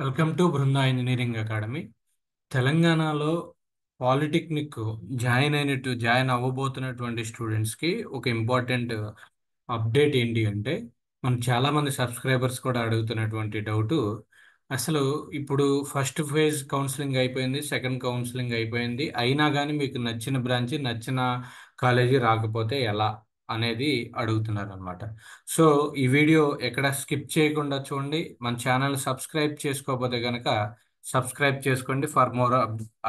Welcome to Brinda engineering academy. తెలంగాణలో polytechnic join అవ్వబోతున్నటువంటి స్టూడెంట్స్కి ఒక ఇంపార్టెంట్ అప్డేట్ ఏంటి అంటే, మనం చాలామంది సబ్స్క్రైబర్స్ కూడా అడుగుతున్నటువంటి డౌటు. అసలు ఇప్పుడు ఫస్ట్ ఫేజ్ కౌన్సిలింగ్ అయిపోయింది, సెకండ్ కౌన్సిలింగ్ అయిపోయింది, అయినా కానీ మీకు నచ్చిన బ్రాంచ్ నచ్చిన కాలేజీ రాకపోతే ఎలా అనేది అడుగుతున్నారు అనమాట. సో ఈ వీడియో ఎక్కడ స్కిప్ చేయకుండా చూడండి. మన ఛానల్ సబ్స్క్రైబ్ చేసుకోకపోతే కనుక సబ్స్క్రైబ్ చేసుకోండి ఫర్ మోర్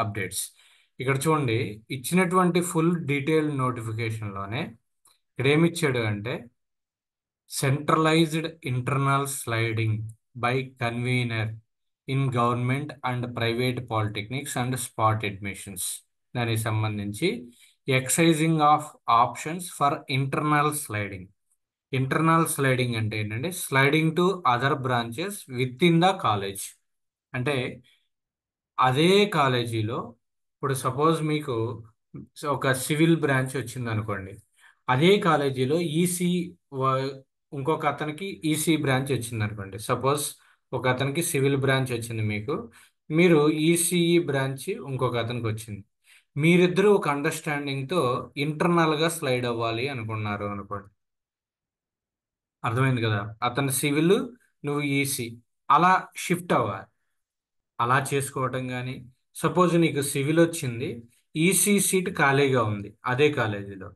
అప్డేట్స్. ఇక్కడ చూడండి, ఇచ్చినటువంటి ఫుల్ డీటెయిల్ నోటిఫికేషన్లోనే ఇక్కడ ఏమిచ్చాడు అంటే, centralised internal sliding by convener in government and private polytechnics and spot admissions, దానికి సంబంధించి exercising of options for internal sliding. Internal sliding అంటే ఏంటంటే, sliding to other branches within the college. అంటే అదే కాలేజీలో ఇప్పుడు సపోజ్ మీకు ఒక సివిల్ బ్రాంచ్ వచ్చింది అనుకోండి, అదే కాలేజీలో ఇంకొక అతనికి ఈసీ బ్రాంచ్ వచ్చింది అనుకోండి. సపోజ్ ఒక అతనికి సివిల్ బ్రాంచ్ వచ్చింది, మీరు ఈసీఈ బ్రాంచ్ ఇంకొక అతనికి వచ్చింది. మీరిద్దరూ ఒక అండర్స్టాండింగ్తో ఇంటర్నల్గా స్లైడ్ అవ్వాలి అనుకున్నారు అనుకోండి. అర్థమైంది కదా? అతను సివిల్, నువ్వు ఈసీ, అలా షిఫ్ట్ అవ్వాలి. అలా చేసుకోవటం కానీ, సపోజ్ నీకు సివిల్ వచ్చింది, ఈసీ సీట్ ఖాళీగా ఉంది అదే కాలేజీలో,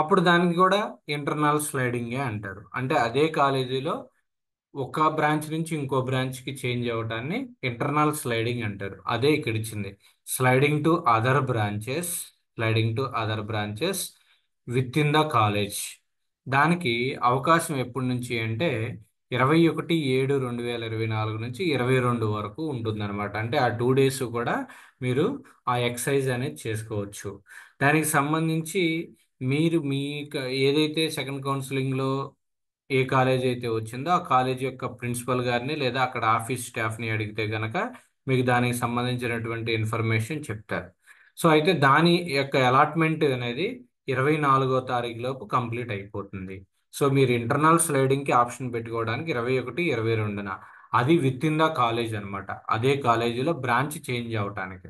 అప్పుడు దానికి కూడా ఇంటర్నల్ స్లైడింగే అంటారు. అంటే అదే కాలేజీలో ఒక బ్రాంచ్ నుంచి ఇంకో బ్రాంచ్కి చేంజ్ అవ్వటాన్ని ఇంటర్నల్ స్లైడింగ్ అంటారు. అదే ఇక్కడ ఇచ్చింది, sliding to other branches, sliding to other branches within the college. దానికి అవకాశం ఎప్పటి నుంచి అంటే 21/7/2024 నుంచి 22 వరకు ఉంటుందన్నమాట. అంటే ఆ 2 days కూడా మీరు ఆ ఎక్సర్సైజ్ అనేది చేసుకోవచ్చు. దానికి సంబంధించి మీరు ఏదైతే సెకండ్ కౌన్సిలింగ్లో ఏ కాలేజ్ అయితే వచ్చిందో ఆ కాలేజ్ యొక్క ప్రిన్సిపల్ గారిని లేదా అక్కడ ఆఫీస్ స్టాఫ్ని అడిగితే కనుక మీకు దానికి సంబంధించినటువంటి ఇన్ఫర్మేషన్ చెప్తారు. సో అయితే దాని యొక్క అలాట్మెంట్ అనేది 24వ తారీఖు లోపు కంప్లీట్ అయిపోతుంది. సో మీరు ఇంటర్నల్ స్లైడింగ్కి ఆప్షన్ పెట్టుకోవడానికి 21/22న, అది విత్ ఇన్ ద కాలేజ్ అనమాట, అదే కాలేజీలో బ్రాంచ్ చేంజ్ అవటానికి.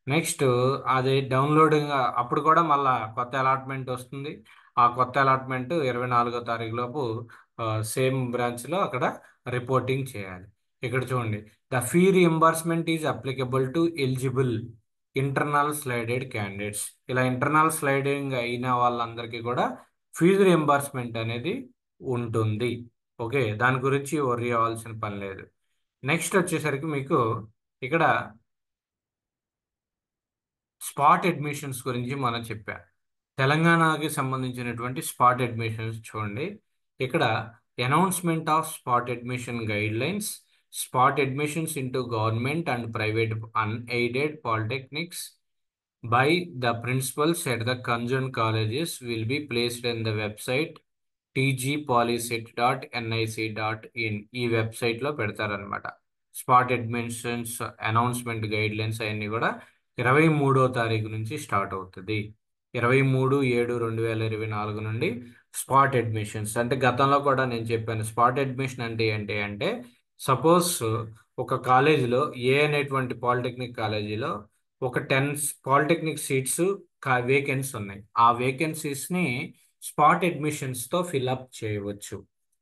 నెక్స్ట్ అది డౌన్లోడింగ్, అప్పుడు కూడా మళ్ళా కొత్త అలాట్మెంట్ వస్తుంది. ఆ కొత్త అలాట్మెంట్ 24వ తారీఖు లోపు సేమ్ బ్రాంచ్లో అక్కడ రిపోర్టింగ్ చేయాలి. ఇక్కడ చూడండి, the fee reimbursement is applicable to eligible internal slided candidates. ఇలా ఇంటర్నల్ స్లైడింగ్ అయిన వాళ్ళందరికీ కూడా ఫీజు రియంబర్స్మెంట్ అనేది ఉంటుంది. ఓకే, దాని గురించి worry అవ్వాల్సిన పని లేదు. నెక్స్ట్ వచ్చేసరికి మీకు ఇక్కడ స్పాట్ అడ్మిషన్స్ గురించి మనం చెప్పాం. తెలంగాణకి సంబంధించినటువంటి స్పాట్ అడ్మిషన్స్ చూడండి. ఇక్కడ announcement of spot admission guide lines, spot admissions into government and private unaided polytechnics by the principals at the concerned colleges will be placed in the website tgpolicy.nic.in. ఈ వెబ్సైట్లో పెడతారనమాట. Spot admissions announcement guide lines అవన్నీ కూడా 23వ తారీఖు నుంచి start అవుతుంది. 23/7/2024 నుండి spot admissions. అంటే గతంలో కూడా నేను చెప్పాను, స్పాట్ అడ్మిషన్ అంటే ఏంటి అంటే, సపోజ్ ఒక కాలేజీలో అనేటువంటి పాలిటెక్నిక్ కాలేజీలో ఒక 10 పాలిటెక్నిక్ సీట్స్ వేకెన్సీ ఉన్నాయి. ఆ వేకెన్సీస్ని స్పాట్ అడ్మిషన్స్తో ఫిల్అప్ చేయవచ్చు.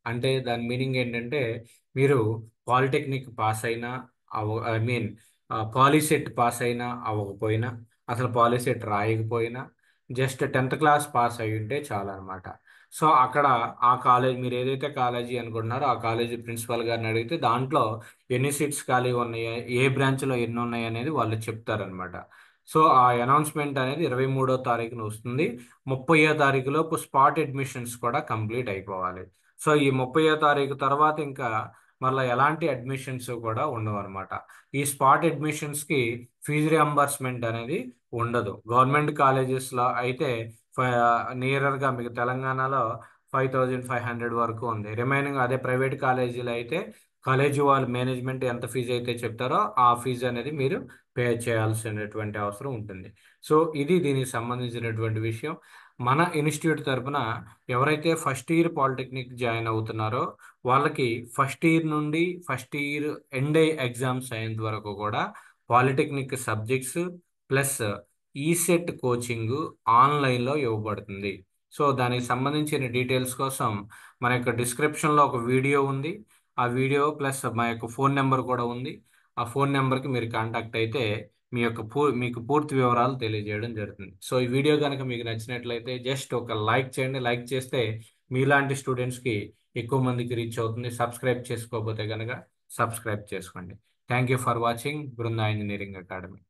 అంటే దాని మీనింగ్ ఏంటంటే, మీరు పాలిటెక్నిక్ పాస్ అయినా ఐ మీన్ పాలీసెట్ పాస్ అయినా అవ్వకపోయినా, అసలు పాలీసెట్ రాయకపోయినా, జస్ట్ 10th క్లాస్ పాస్ అయి ఉంటే చాలన్నమాట. సో అక్కడ ఆ కాలేజ్, మీరు ఏదైతే కాలేజీ అనుకుంటున్నారో ఆ కాలేజీ ప్రిన్సిపల్ గారిని అడిగితే దాంట్లో ఎన్ని సీట్స్ ఖాళీ ఉన్నాయి, ఏ బ్రాంచ్లో ఎన్ని ఉన్నాయి అనేది వాళ్ళు చెప్తారనమాట. సో ఆ అనౌన్స్మెంట్ అనేది 23వ తారీఖున వస్తుంది. 30వ తారీఖులోపు స్పాట్ అడ్మిషన్స్ కూడా కంప్లీట్ అయిపోవాలి. సో ఈ 30వ తారీఖు తర్వాత ఇంకా మళ్ళీ ఎలాంటి అడ్మిషన్స్ కూడా ఉండవు అనమాట. ఈ స్పాట్ అడ్మిషన్స్కి ఫీజు రియంబర్స్మెంట్ అనేది ఉండదు. గవర్నమెంట్ కాలేజెస్లో అయితే నియరర్గా మీకు తెలంగాణలో 5500 వరకు ఉంది. రిమైనింగ్ అదే ప్రైవేట్ కాలేజీలో అయితే కాలేజీ వాళ్ళ మేనేజ్మెంట్ ఎంత ఫీజు అయితే చెప్తారో ఆ ఫీజు అనేది మీరు పే చేయాల్సినటువంటి అవసరం ఉంటుంది. సో ఇది దీనికి సంబంధించినటువంటి విషయం. మన ఇన్స్టిట్యూట్ తరపున ఎవరైతే ఫస్ట్ ఇయర్ పాలిటెక్నిక్ జాయిన్ అవుతున్నారో వాళ్ళకి ఫస్ట్ ఇయర్ నుండి ఫస్ట్ ఇయర్ ఎండ్ ఎగ్జామ్స్ అయ్యేంత వరకు కూడా polytechnic subjects plus ECET coaching ఆన్లైన్లో ఇవ్వబడుతుంది. సో దానికి సంబంధించిన డీటెయిల్స్ కోసం మన యొక్క డిస్క్రిప్షన్లో ఒక వీడియో ఉంది. ఆ వీడియో ప్లస్ మా యొక్క ఫోన్ నెంబర్ కూడా ఉంది. ఆ ఫోన్ నెంబర్కి మీరు కాంటాక్ట్ అయితే మీకు పూర్తి వివరాలు తెలియజేయడం జరుగుతుంది. సో ఈ వీడియో కనుక మీకు నచ్చినట్లయితే జస్ట్ ఒక లైక్ చేయండి. లైక్ చేస్తే మీలాంటి స్టూడెంట్స్కి ఎక్కువ మందికి రీచ్ అవుతుంది. సబ్స్క్రైబ్ చేసుకోకపోతే కనుక సబ్స్క్రైబ్ చేసుకోండి. Thank you for watching Brinda engineering academy.